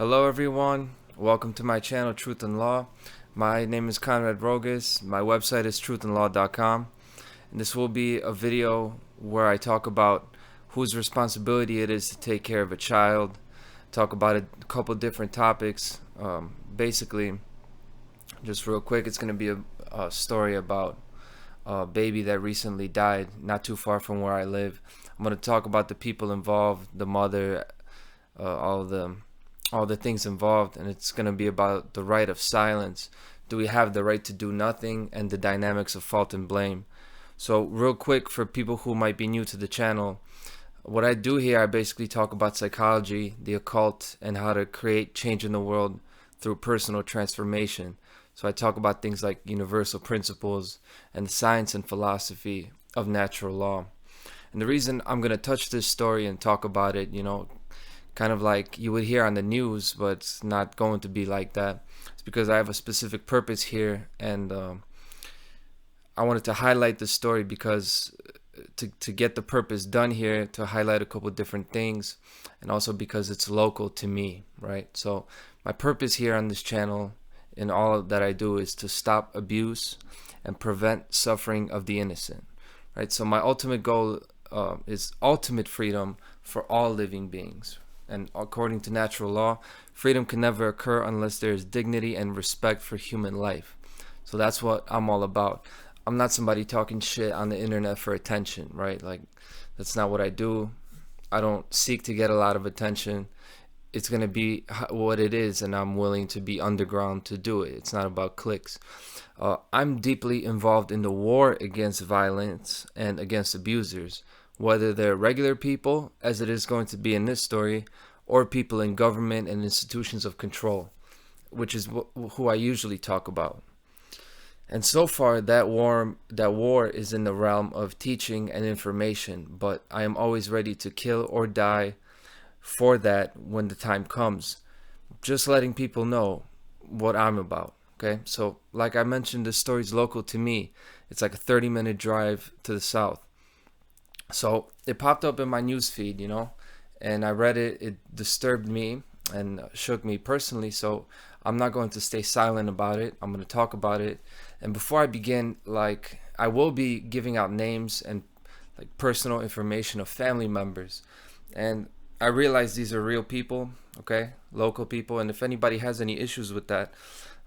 Hello everyone, welcome to my channel Truth and Law. My name is Conrad Rogas, my website is truthandlaw.com, and this will be a video where I talk about whose responsibility it is to take care of a child, talk about a couple different topics. Basically, just real quick, it's going to be a story about a baby that recently died not too far from where I live. I'm going to talk about the people involved, the mother, all the things involved, and it's going to be about the right of silence. Do we have the right to do nothing, and the dynamics of fault and blame. So real quick, for people who might be new to the channel, what I do here, I basically talk about psychology, the occult, and how to create change in the world through personal transformation. So I talk about things like universal principles and the science and philosophy of natural law. And the reason I'm going to touch this story and talk about it, kind of like you would hear on the news, but it's not going to be like that. It's because I have a specific purpose here, and I wanted to highlight this story because to get the purpose done here, to highlight a couple different things, and also because it's local to me, right? So my purpose here on this channel in all that I do is to stop abuse and prevent suffering of the innocent, right? So my ultimate goal is ultimate freedom for all living beings. And according to natural law, freedom can never occur unless there is dignity and respect for human life. So that's what I'm all about. I'm not somebody talking shit on the internet for attention, right? Like, that's not what I do. I don't seek to get a lot of attention. It's going to be what it is, and I'm willing to be underground to do it. It's not about clicks. I'm deeply involved in the war against violence and against abusers, whether they're regular people, as it is going to be in this story, or people in government and institutions of control, which is who I usually talk about. And so far, that war is in the realm of teaching and information, but I am always ready to kill or die for that when the time comes. Just letting people know what I'm about, okay? So, like I mentioned, this story's local to me. It's like a 30-minute drive to the south. So it popped up in my newsfeed, and I read it. It disturbed me and shook me personally. So I'm not going to stay silent about it. I'm going to talk about it. And before I begin, I will be giving out names and personal information of family members. And I realize these are real people, okay, local people. And if anybody has any issues with that,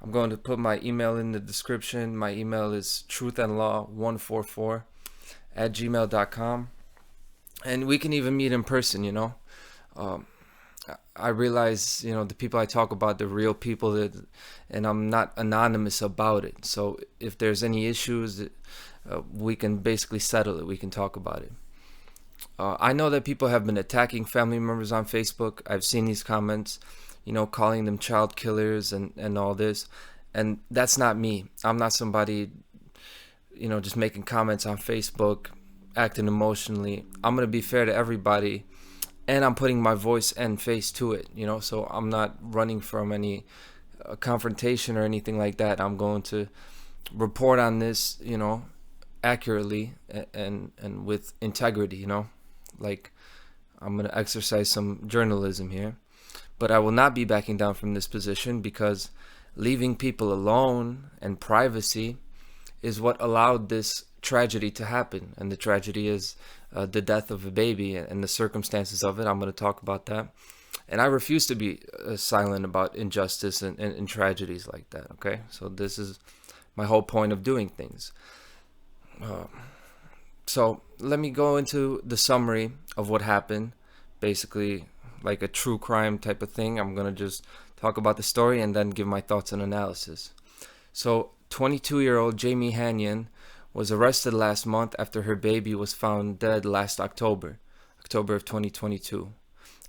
I'm going to put my email in the description. My email is truthandlaw144@gmail.com, and we can even meet in person. I realize, the people I talk about, the real people, and I'm not anonymous about it. So if there's any issues, we can basically settle it. We can talk about it. I know that people have been attacking family members on Facebook. I've seen these comments, calling them child killers and all this. And that's not me. I'm not somebody, just making comments on Facebook, acting emotionally. I'm going to be fair to everybody, and I'm putting my voice and face to it, so I'm not running from any confrontation or anything like that. I'm going to report on this, accurately and with integrity, I'm going to exercise some journalism here. But I will not be backing down from this position, because leaving people alone and privacy is what allowed this tragedy to happen. And the tragedy is the death of a baby and the circumstances of it. I'm going to talk about that. And I refuse to be silent about injustice and tragedies like that, okay? So this is my whole point of doing things. So let me go into the summary of what happened. Basically, like a true crime type of thing. I'm going to just talk about the story and then give my thoughts and analysis. So 22-year-old Jamie Hannion was arrested last month after her baby was found dead last October of 2022.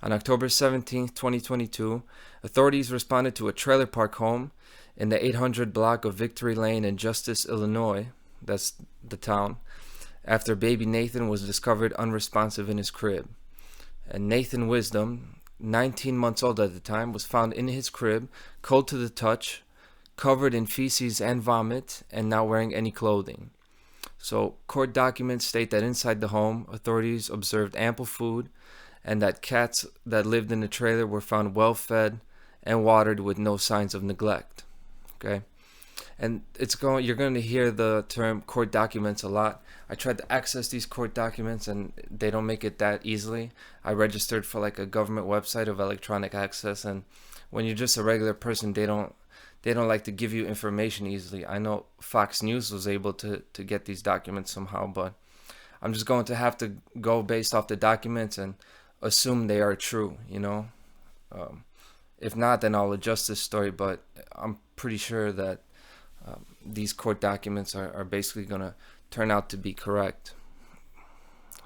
On October 17, 2022, authorities responded to a trailer park home in the 800 block of Victory Lane in Justice, Illinois, that's the town, after baby Nathan was discovered unresponsive in his crib. And Nathan Wisdom, 19 months old at the time, was found in his crib, cold to the touch, covered in feces and vomit, and not wearing any clothing. So court documents state that inside the home, authorities observed ample food, and that cats that lived in the trailer were found well fed and watered with no signs of neglect. Okay? And you're going to hear the term court documents a lot. I tried to access these court documents and they don't make it that easily. I registered for like a government website of electronic access, and when you're just a regular person, they don't like to give you information easily. I know Fox News was able to get these documents somehow, but I'm just going to have to go based off the documents and assume they are true, you know. If not, then I'll adjust this story, but I'm pretty sure that these court documents are basically going to turn out to be correct.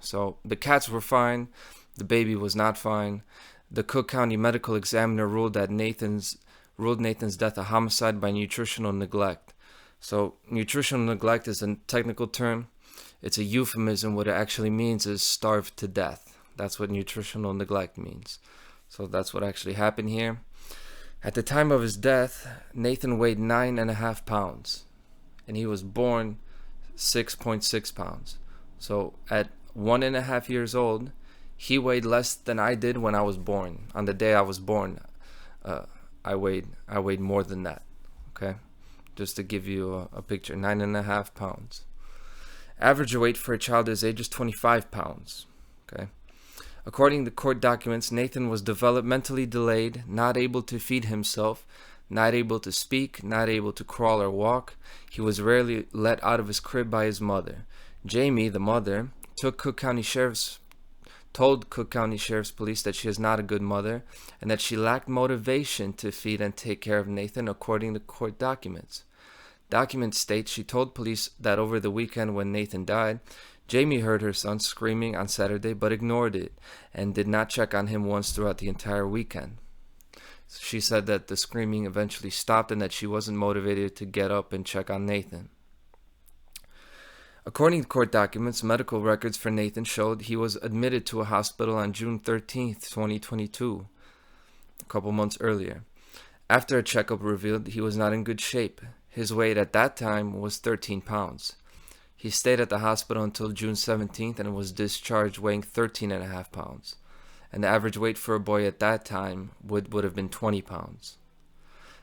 So the cats were fine. The baby was not fine. The Cook County medical examiner ruled Nathan's death a homicide by nutritional neglect. So nutritional neglect is a technical term. It's a euphemism. What it actually means is starved to death. That's what nutritional neglect means. So that's what actually happened here. At the time of his death, Nathan weighed 9.5 pounds, and he was born 6.6 pounds. So at 1.5 years old, he weighed less than I did when I was born. On the day I was born, I weighed more than that. Okay, just to give you a picture, 9.5 pounds. Average weight for a child his age is 25 pounds. Okay. According to court documents, Nathan was developmentally delayed, not able to feed himself, not able to speak, not able to crawl or walk. He was rarely let out of his crib by his mother. Jamie, the mother, told Cook County Sheriff's Police that she is not a good mother and that she lacked motivation to feed and take care of Nathan, according to court documents. Documents state she told police that over the weekend when Nathan died, Jamie heard her son screaming on Saturday but ignored it and did not check on him once throughout the entire weekend. She said that the screaming eventually stopped and that she wasn't motivated to get up and check on Nathan. According to court documents, medical records for Nathan showed he was admitted to a hospital on June 13th, 2022, a couple months earlier. After a checkup revealed he was not in good shape. His weight at that time was 13 pounds. He stayed at the hospital until June 17th and was discharged weighing 13.5 pounds. And the average weight for a boy at that time would have been 20 pounds.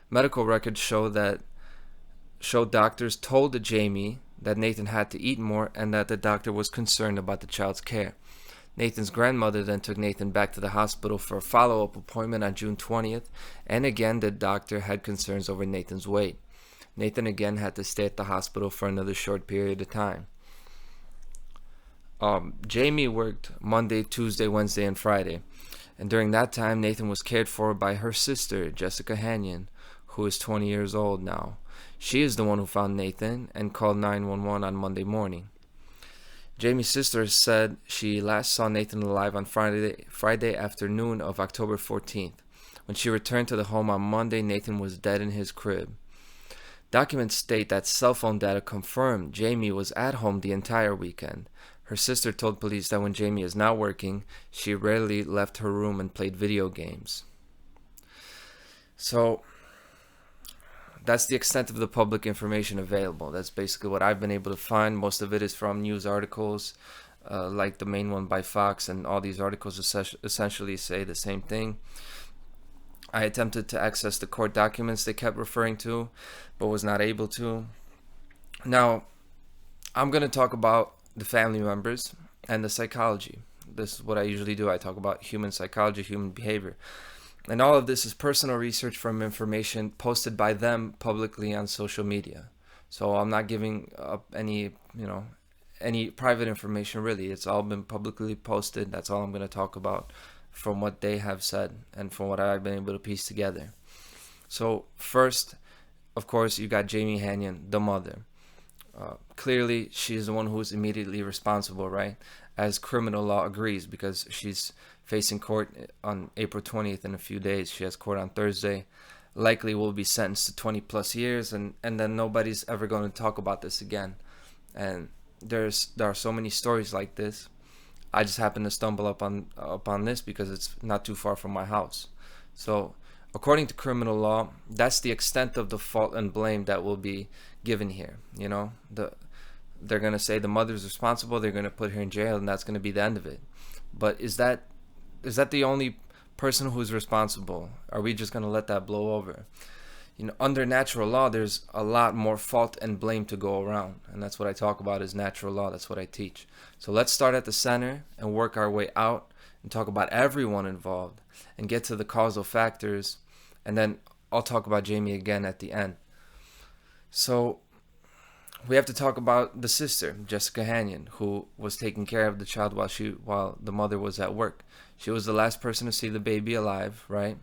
Medical records show doctors told Jamie that Nathan had to eat more and that the doctor was concerned about the child's care. Nathan's grandmother then took Nathan back to the hospital for a follow-up appointment on June 20th, and again the doctor had concerns over Nathan's weight. Nathan again had to stay at the hospital for another short period of time. Jamie worked Monday, Tuesday, Wednesday, and Friday. And during that time, Nathan was cared for by her sister, Jamie Hannion, who is 20 years old now. She is the one who found Nathan and called 911 on Monday morning. Jamie's sister said she last saw Nathan alive on Friday afternoon of October 14th. When she returned to the home on Monday, Nathan was dead in his crib. Documents state that cell phone data confirmed Jamie was at home the entire weekend. Her sister told police that when Jamie is not working, she rarely left her room and played video games. So that's the extent of the public information available. That's basically what I've been able to find. Most of it is from news articles, like the main one by Fox, and all these articles essentially say the same thing. I attempted to access the court documents they kept referring to, but was not able to. Now, I'm going to talk about the family members and the psychology. This is what I usually do. I talk about human psychology, human behavior. And all of this is personal research from information posted by them publicly on social media. So I'm not giving up any private information really. It's all been publicly posted. That's all I'm going to talk about from what they have said and from what I've been able to piece together. So first, of course, you got Jamie Hannion, the mother. Clearly, she's the one who is immediately responsible, right? As criminal law agrees, because she's facing court on April 20th in a few days. She has court on Thursday. Likely will be sentenced to 20 plus years, and then nobody's ever going to talk about this again. And there are so many stories like this. I just happened to stumble upon this because it's not too far from my house. So, according to criminal law, that's the extent of the fault and blame that will be given here. You know, they're going to say the mother's responsible. They're going to put her in jail, and that's going to be the end of it. But is that the only person who's responsible? Are we just going to let that blow over? Under natural law, there's a lot more fault and blame to go around. And that's what I talk about is natural law. That's what I teach. So let's start at the center and work our way out and talk about everyone involved and get to the causal factors. And then I'll talk about Jamie again at the end. So we have to talk about the sister, Jessica Hannion, who was taking care of the child while the mother was at work. She was the last person to see the baby alive, right?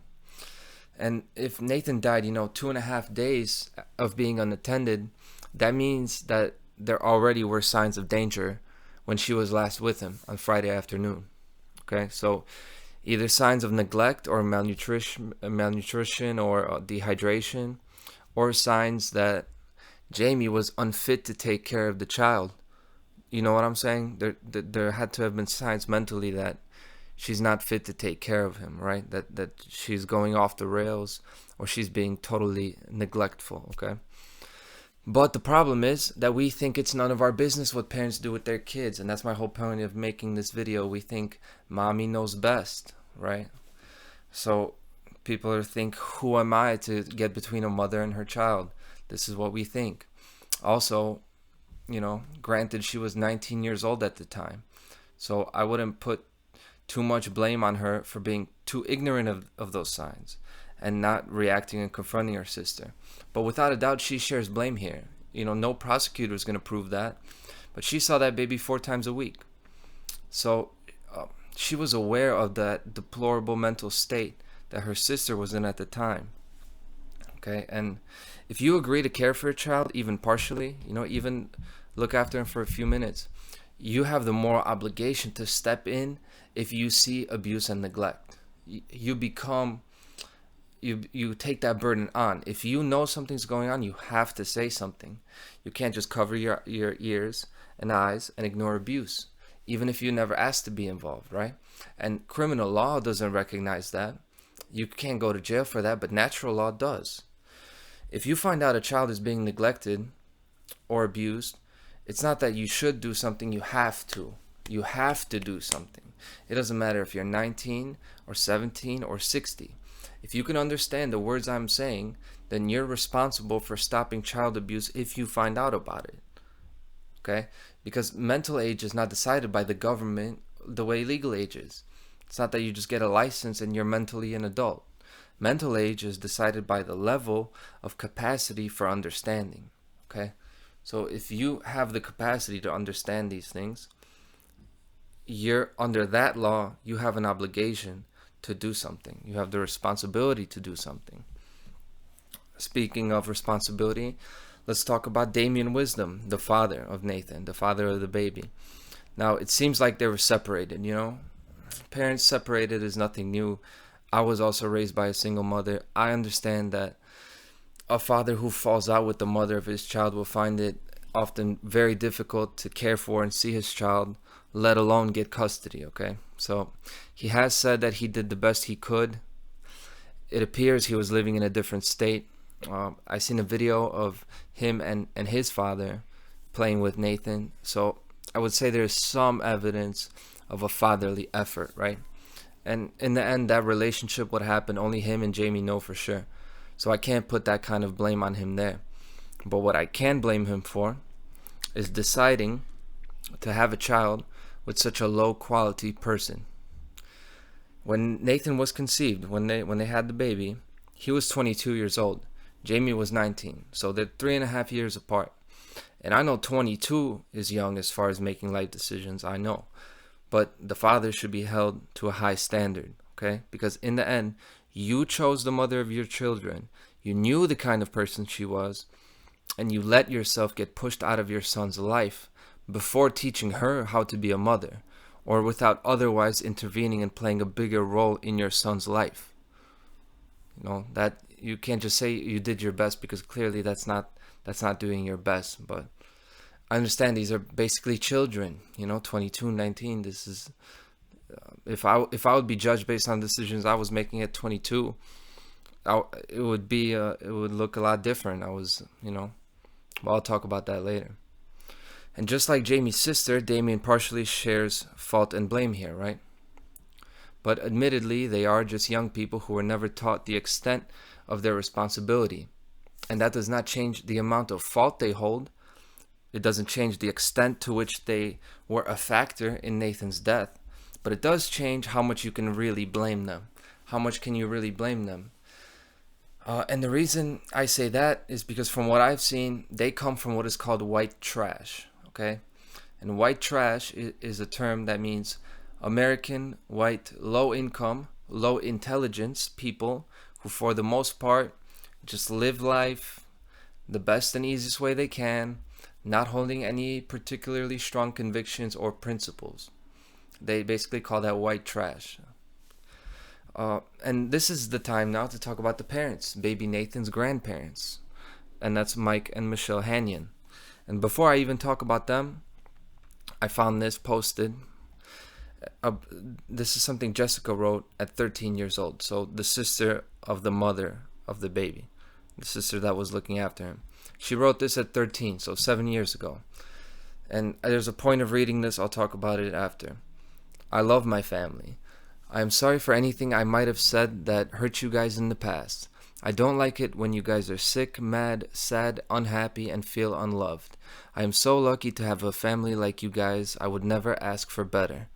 And if Nathan died, 2.5 days of being unattended, that means that there already were signs of danger when she was last with him on Friday afternoon. Okay, so either signs of neglect or malnutrition or dehydration, or signs that Jamie was unfit to take care of the child. You know what I'm saying? There had to have been signs mentally that she's not fit to take care of him, right? That she's going off the rails or she's being totally neglectful, okay? But the problem is that we think it's none of our business what parents do with their kids. And that's my whole point of making this video. We think mommy knows best, right? So people think, who am I to get between a mother and her child? This is what we think. Also, granted, she was 19 years old at the time. So I wouldn't put too much blame on her for being too ignorant of those signs and not reacting and confronting her sister. But without a doubt, she shares blame here. No prosecutor is going to prove that. But she saw that baby 4 times a week. So she was aware of that deplorable mental state that her sister was in at the time. Okay, and if you agree to care for a child, even partially, even look after him for a few minutes, you have the moral obligation to step in if you see abuse and neglect. You take that burden on. If you know something's going on, you have to say something. You can't just cover your ears and eyes and ignore abuse, even if you never asked to be involved, right? And criminal law doesn't recognize that. You can't go to jail for that, but natural law does. If you find out a child is being neglected or abused, it's not that you should do something, you have to. You have to do something. It doesn't matter if you're 19 or 17 or 60. If you can understand the words I'm saying, then you're responsible for stopping child abuse if you find out about it. Okay? Because mental age is not decided by the government the way legal age is. It's not that you just get a license and you're mentally an adult. Mental age is decided by the level of capacity for understanding. Okay? So if you have the capacity to understand these things, you're under that law, you have an obligation to do something. You have the responsibility to do something. Speaking of responsibility, let's talk about Damien Wisdom, the father of Nathan, the father of the baby. Now, it seems like they were separated, Parents separated is nothing new. I was also raised by a single mother. I understand that a father who falls out with the mother of his child will find it often very difficult to care for and see his child, let alone get custody, okay? So he has said that he did the best he could. It appears he was living in a different state. I seen a video of him and his father playing with Nathan. So I would say there's some evidence of a fatherly effort, right? And in the end, that relationship, what happened, only him and Jamie know for sure. So I can't put that kind of blame on him there. But what I can blame him for is deciding to have a child with such a low quality person. When Nathan was conceived, when they had the baby, he was 22 years old. Jamie was 19. So they're 3.5 years apart. And I know 22 is young as far as making life decisions, I know. But the father should be held to a high standard, okay? Because in the end, you chose the mother of your children. You knew the kind of person she was, and you let yourself get pushed out of your son's life before teaching her how to be a mother, or without otherwise intervening and playing a bigger role in your son's life. That you can't just say you did your best, because clearly that's not doing your best. But I understand these are basically children, 22, 19. This is if I would be judged based on decisions I was making at 22, it would look a lot different. Well, I'll talk about that later. And just like Jamie's sister, Damien partially shares fault and blame here, right? but admittedly, they are just young people who were never taught the extent of their responsibility. And that does not change the amount of fault they hold. It doesn't change the extent to which they were a factor in Nathan's death. But it does change how much you can really blame them. How much can you really blame them? And the reason I say that is because from what I've seen, they come from what is called white trash. Okay? And white trash is a term that means American, white, low income, low intelligence people who, for the most part, just live life the best and easiest way they can, not holding any particularly strong convictions or principles. They basically call that white trash. And this is the time now to talk about the parents, baby Nathan's grandparents. And that's Mike and Michelle Hannion. And before I even talk about them, I found this posted. This is something Jessica wrote at 13 years old. So the sister of the mother of the baby, the sister that was looking after him. She wrote this at 13, so 7 years ago. And there's a point of reading this. I'll talk about it after. I love my family. I am sorry for anything I might have said that hurt you guys in the past. I don't like it when you guys are sick, mad, sad, unhappy, and feel unloved. I am so lucky to have a family like you guys. I would never ask for better.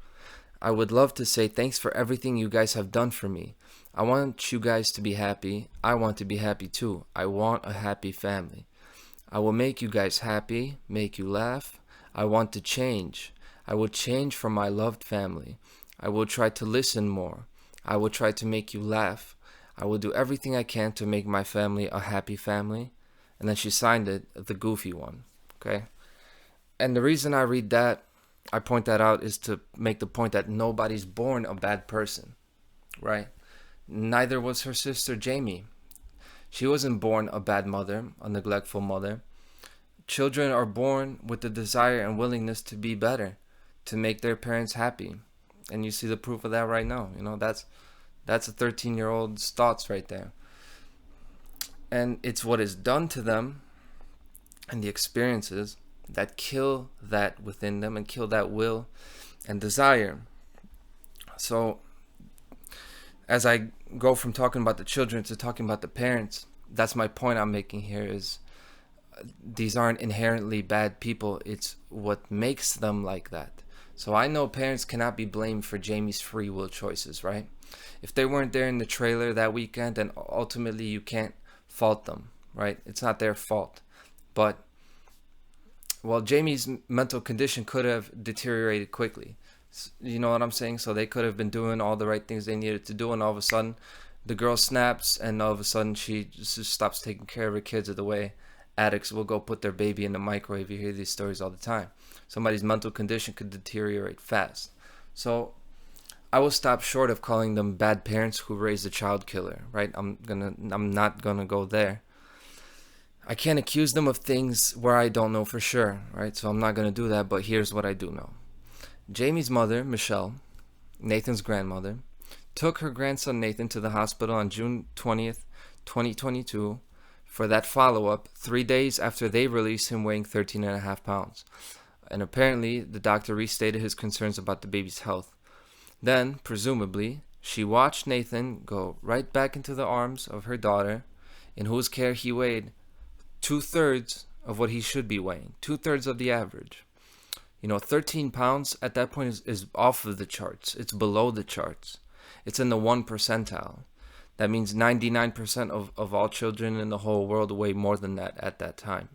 I would love to say thanks for everything you guys have done for me. I want you guys to be happy. I want to be happy too. I want a happy family. I will make you guys happy, make you laugh. I want to change. I will change for my loved family. I will try to listen more. I will try to make you laugh. I will do everything I can to make my family a happy family. And then she signed it, the goofy one. Okay? And the reason I read that, I point that out, is to make the point that nobody's born a bad person. Right? Neither was her sister Jamie. She wasn't born a bad mother, a neglectful mother. Children are born with the desire and willingness to be better, to make their parents happy. And you see the proof of that right now. You know, that's a 13-year-old's thoughts right there. And it's what is done to them and the experiences that kill that within them and kill that will and desire. So as I go from talking about the children to talking about the parents, that's my point I'm making here, is these aren't inherently bad people. It's what makes them like that. So I know parents cannot be blamed for Jamie's free will choices, right? If they weren't there in the trailer that weekend, then ultimately you can't fault them, right? It's not their fault. But, well, Jamie's mental condition could have deteriorated quickly. You know what I'm saying? So they could have been doing all the right things they needed to do, and all of a sudden the girl snaps, and all of a sudden she just stops taking care of her kids the way addicts will go put their baby in the microwave. You hear these stories all the time. Somebody's mental condition could deteriorate fast. So I will stop short of calling them bad parents who raised a child killer, right? I'm not gonna go there. I can't accuse them of things where I don't know for sure, right? So I'm not gonna do that, but here's what I do know. Jamie's mother, Michelle, Nathan's grandmother, took her grandson Nathan to the hospital on June 20th, 2022 for that follow-up 3 days after they released him weighing 13.5 pounds. And apparently, the doctor restated his concerns about the baby's health. Then, presumably, she watched Nathan go right back into the arms of her daughter, in whose care he weighed 2/3 of what he should be weighing, 2/3 of the average. 13 pounds at that point is off of the charts. It's below the charts. It's in the 1 percentile. That means 99% of all children in the whole world weigh more than that at that time.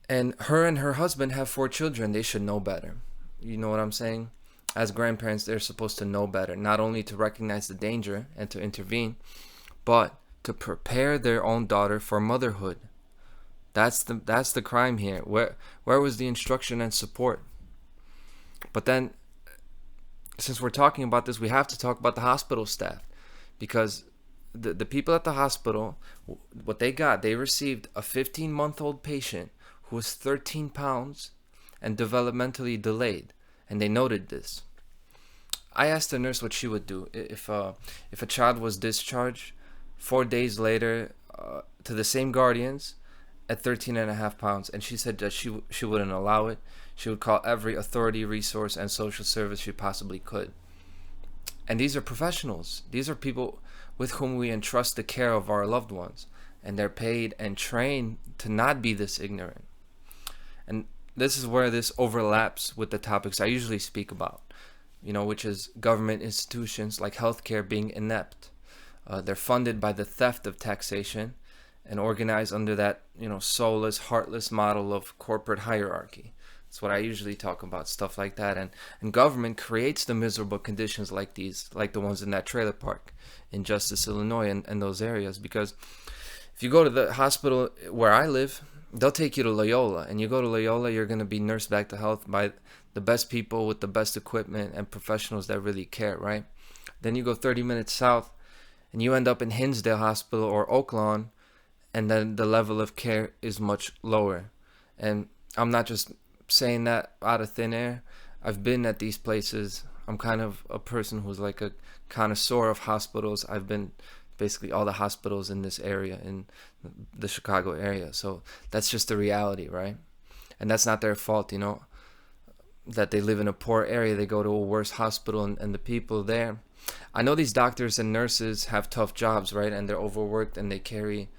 And her husband have 4 children. They should know better. You know what I'm saying? As grandparents, they're supposed to know better, not only to recognize the danger and to intervene, but to prepare their own daughter for motherhood. That's the crime here. Where was the instruction and support? But then, since we're talking about this, we have to talk about the hospital staff, because the people at the hospital, what they received a 15-month-old patient who was 13 pounds and developmentally delayed, and they noted this. I asked the nurse what she would do if a child was discharged 4 days later to the same guardians at 13.5 pounds, and she said that she wouldn't allow it. She would call every authority, resource, and social service she possibly could. And these are professionals. These are people with whom we entrust the care of our loved ones. And they're paid and trained to not be this ignorant. And this is where this overlaps with the topics I usually speak about, which is government institutions like healthcare being inept. They're funded by the theft of taxation and organized under that, soulless, heartless model of corporate hierarchy. That's what I usually talk about, stuff like that. And government creates the miserable conditions like these, like the ones in that trailer park in Justice, Illinois, and those areas. Because if you go to the hospital where I live, they'll take you to Loyola. And you go to Loyola, you're going to be nursed back to health by the best people with the best equipment and professionals that really care, right? Then you go 30 minutes south, and you end up in Hinsdale Hospital or Oaklawn, and then the level of care is much lower. And I'm not just saying that out of thin air. I've been at these places. I'm kind of a person who's like a connoisseur of hospitals. I've been basically all the hospitals in this area, in the Chicago area. So that's just the reality, right? And that's not their fault, that they live in a poor area. They go to a worse hospital, and the people there, I know these doctors and nurses have tough jobs, right? And they're overworked, and they carry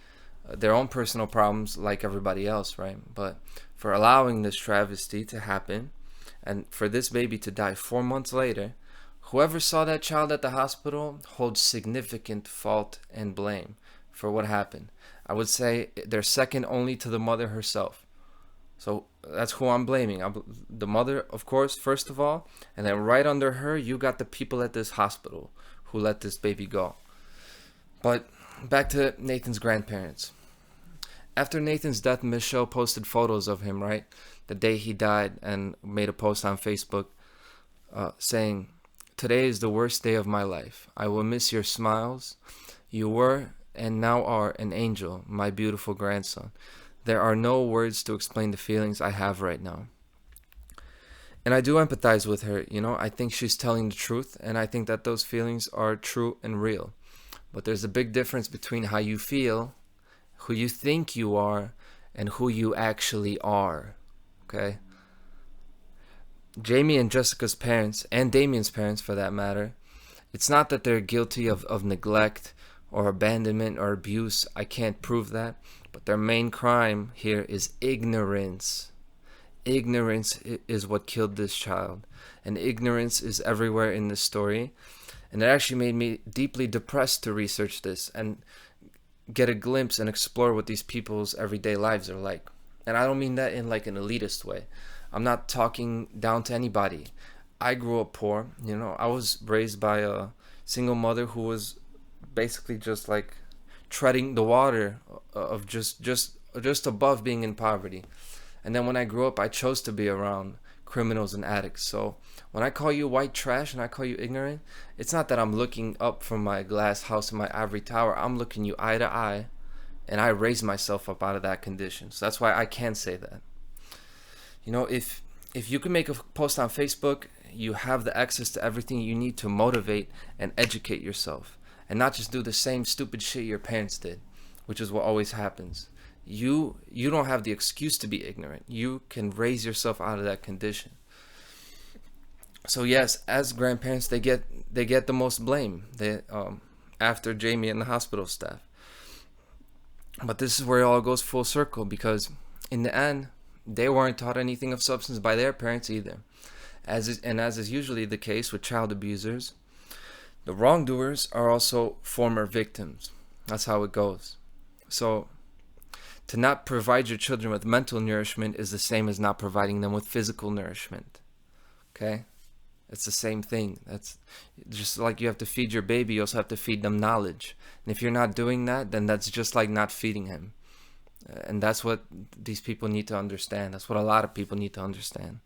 their own personal problems like everybody else, right? But for allowing this travesty to happen, and for this baby to die 4 months later, whoever saw that child at the hospital holds significant fault and blame for what happened. I would say they're second only to the mother herself. So that's who I'm blaming. The mother, of course, first of all, and then right under her, you got the people at this hospital who let this baby go. But back to Nathan's grandparents. After Nathan's death, Michelle posted photos of him, right? The day he died, and made a post on Facebook saying, "Today is the worst day of my life. I will miss your smiles. You were and now are an angel, my beautiful grandson. There are no words to explain the feelings I have right now." And I do empathize with her, I think she's telling the truth, and I think that those feelings are true and real. But there's a big difference between how you feel, who you think you are, and who you actually are, okay? Jamie and Jessica's parents, and Damien's parents for that matter, it's not that they're guilty of neglect or abandonment or abuse. I can't prove that. But their main crime here is ignorance. Ignorance is what killed this child. And ignorance is everywhere in this story. And it actually made me deeply depressed to research this and get a glimpse and explore what these people's everyday lives are like. And I don't mean that in like an elitist way. I'm not talking down to anybody. I grew up poor. I was raised by a single mother who was basically just like treading the water of just above being in poverty. And then when I grew up, I chose to be around criminals and addicts. So when I call you white trash and I call you ignorant, it's not that I'm looking up from my glass house in my ivory tower. I'm looking you eye to eye, and I raised myself up out of that condition. So that's why I can say that. If you can make a post on Facebook, you have the access to everything you need to motivate and educate yourself, and not just do the same stupid shit your parents did, which is what always happens. You don't have the excuse to be ignorant. You can raise yourself out of that condition. So yes, as grandparents, they get the most blame. After Jamie and the hospital staff. But this is where it all goes full circle, because in the end, they weren't taught anything of substance by their parents either. As is usually the case with child abusers, the wrongdoers are also former victims. That's how it goes. So to not provide your children with mental nourishment is the same as not providing them with physical nourishment. Okay? It's the same thing. That's just like you have to feed your baby, you also have to feed them knowledge. And if you're not doing that, then that's just like not feeding him. And that's what these people need to understand. That's what a lot of people need to understand.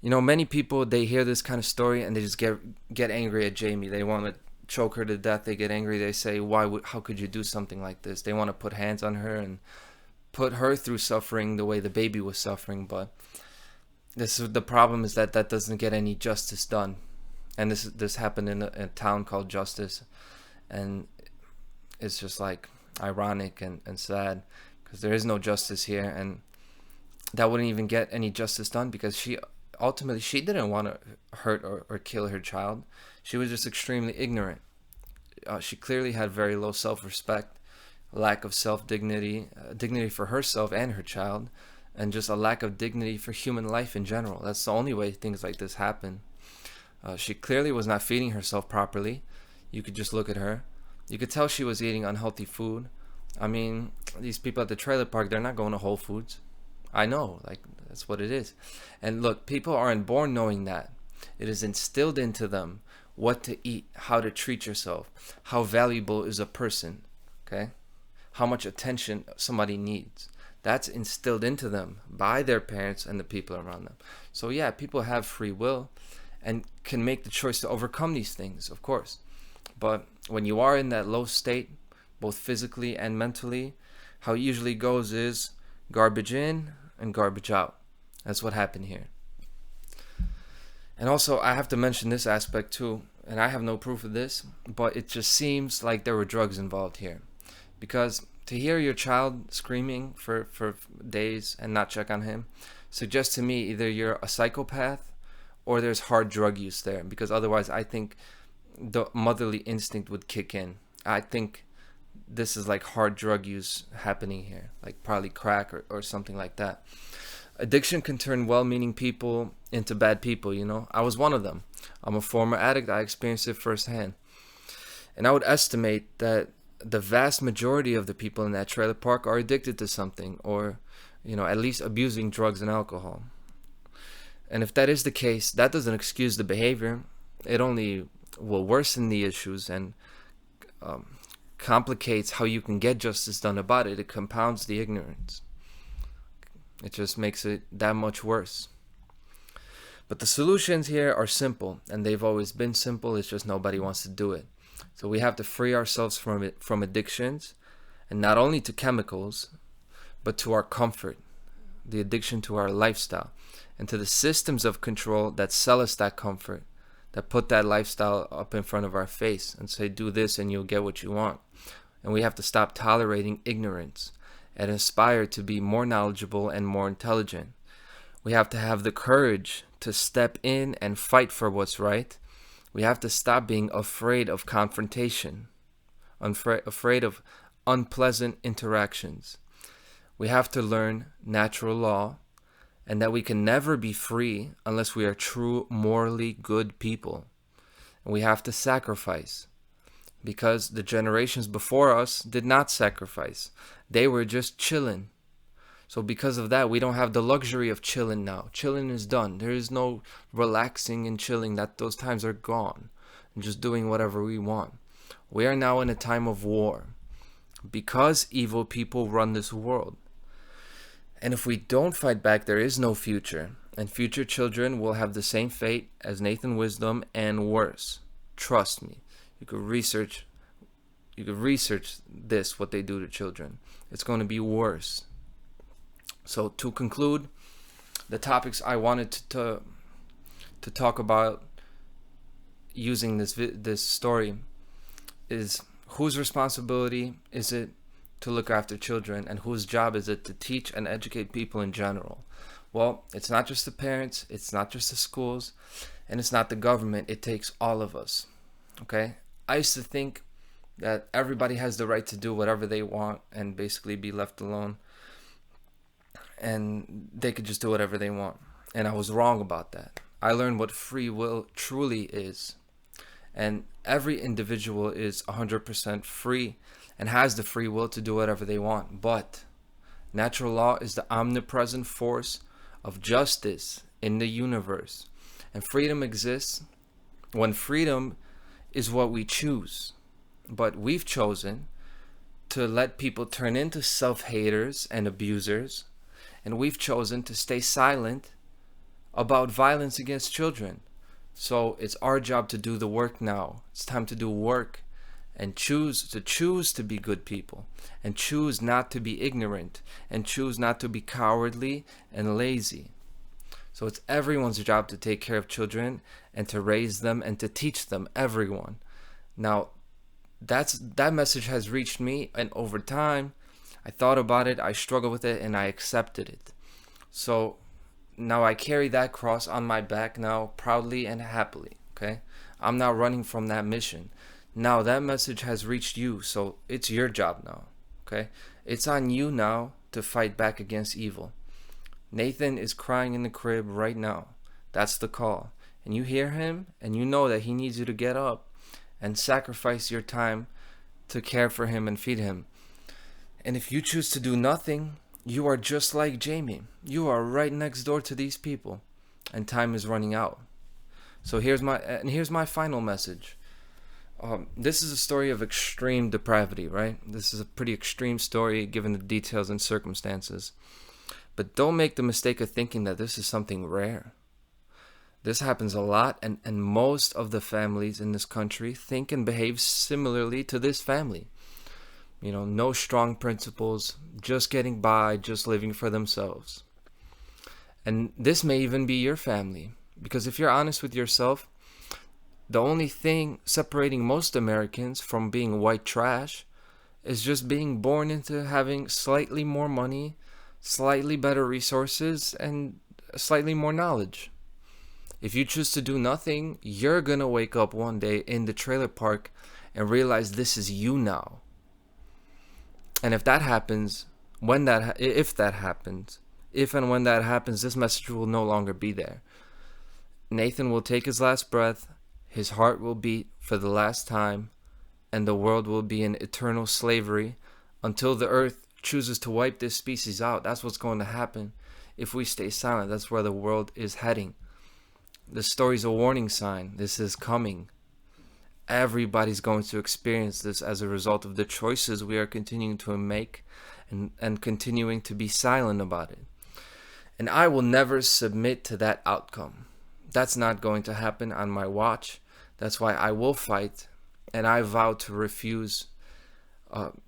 Many people, they hear this kind of story and they just get angry at Jamie. They want to choke her to death. They get angry. They say, how could you do something like this? They want to put hands on her and put her through suffering the way the baby was suffering. But the problem is that doesn't get any justice done. And this happened in a town called Justice. And it's just like ironic and sad, because there is no justice here, and that wouldn't even get any justice done, because she didn't want to hurt or kill her child. She was just extremely ignorant. She clearly had very low self-respect, lack of self-dignity, dignity for herself and her child, and just a lack of dignity for human life in general. That's the only way things like this happen. She clearly was not feeding herself properly. You could just look at her. You could tell she was eating unhealthy food. I mean, these people at the trailer park, they're not going to Whole Foods. I know, like, that's what it is. And look, people aren't born knowing that. It is instilled into them what to eat, how to treat yourself, how valuable is a person, okay? How much attention somebody needs. That's instilled into them by their parents and the people around them. So yeah, people have free will and can make the choice to overcome these things, of course. But when you are in that low state, both physically and mentally, how it usually goes is garbage in and garbage out. That's what happened here. And also, I have to mention this aspect too, and I have no proof of this, but it just seems like there were drugs involved here. Because to hear your child screaming for days and not check on him suggests to me either you're a psychopath or there's hard drug use there, because otherwise I think the motherly instinct would kick in. I think this is like hard drug use happening here, like probably crack or something like that. Addiction can turn well-meaning people into bad people, you know. I was one of them. I'm a former addict. I experienced it firsthand. And I would estimate that the vast majority of the people in that trailer park are addicted to something, or, you know, at least abusing drugs and alcohol. And if that is the case, that doesn't excuse the behavior. It only will worsen the issues and complicates how you can get justice done about it. It compounds the ignorance. It just makes it that much worse. But the solutions here are simple, and they've always been simple. It's just nobody wants to do it. So we have to free ourselves from addictions, and not only to chemicals, but to our comfort, the addiction to our lifestyle, and to the systems of control that sell us that comfort, that put that lifestyle up in front of our face and say, do this and you'll get what you want. And we have to stop tolerating ignorance and aspire to be more knowledgeable and more intelligent. We have to have the courage to step in and fight for what's right. We have to stop being afraid of confrontation, afraid of unpleasant interactions. We have to learn natural law, and that we can never be free unless we are true, morally good people. And we have to sacrifice, because the generations before us did not sacrifice. They were just chilling. So because of that, we don't have the luxury of chilling now. Chilling is done. There is no relaxing and chilling. Those times are gone. And just doing whatever we want. We are now in a time of war, because evil people run this world. And if we don't fight back, there is no future. And future children will have the same fate as Nathan Wisdom and worse. Trust me. You could research this, what they do to children. It's going to be worse. So to conclude, the topics I wanted to talk about using this story is, whose responsibility is it to look after children, and whose job is it to teach and educate people in general? Well, it's not just the parents, it's not just the schools, and it's not the government. It takes all of us. Okay? I used to think that everybody has the right to do whatever they want and basically be left alone, and they could just do whatever they want. And I was wrong about that. I learned what free will truly is. And every individual is 100% free and has the free will to do whatever they want. But natural law is the omnipresent force of justice in the universe. And freedom exists when freedom is what we choose. But we've chosen to let people turn into self-haters and abusers. And we've chosen to stay silent about violence against children. So it's our job to do the work now. It's time to do work and choose to be good people, and choose not to be ignorant, and choose not to be cowardly and lazy. So it's everyone's job to take care of children and to raise them and to teach them, everyone. Now, that message has reached me, and over time, I thought about it, I struggled with it, and I accepted it. So now I carry that cross on my back now, proudly and happily, okay? I'm not running from that mission. Now that message has reached you, so it's your job now. Okay? It's on you now to fight back against evil. Nathan is crying in the crib right now. That's the call. And you hear him, and you know that he needs you to get up and sacrifice your time to care for him and feed him. And if you choose to do nothing, you are just like Jamie. You are right next door to these people, and time is running out. So here's my final message. This is a story of extreme depravity, right? This is a pretty extreme story given the details and circumstances. But don't make the mistake of thinking that this is something rare. This happens a lot, and most of the families in this country think and behave similarly to this family. No strong principles, just getting by, just living for themselves. And this may even be your family, because if you're honest with yourself, the only thing separating most Americans from being white trash is just being born into having slightly more money, slightly better resources, and slightly more knowledge. If you choose to do nothing, you're gonna wake up one day in the trailer park and realize this is you now. And if and when that happens, this message will no longer be there. Nathan will take his last breath, his heart will beat for the last time, and the world will be in eternal slavery until the earth chooses to wipe this species out. That's what's going to happen if we stay silent. That's where the world is heading. The story's a warning sign. This is coming. Everybody's going to experience this as a result of the choices we are continuing to make and continuing to be silent about it. And I will never submit to that outcome. That's not going to happen on my watch. That's why I will fight, and I vow to refuse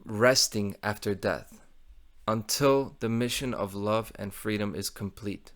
resting after death until the mission of love and freedom is complete.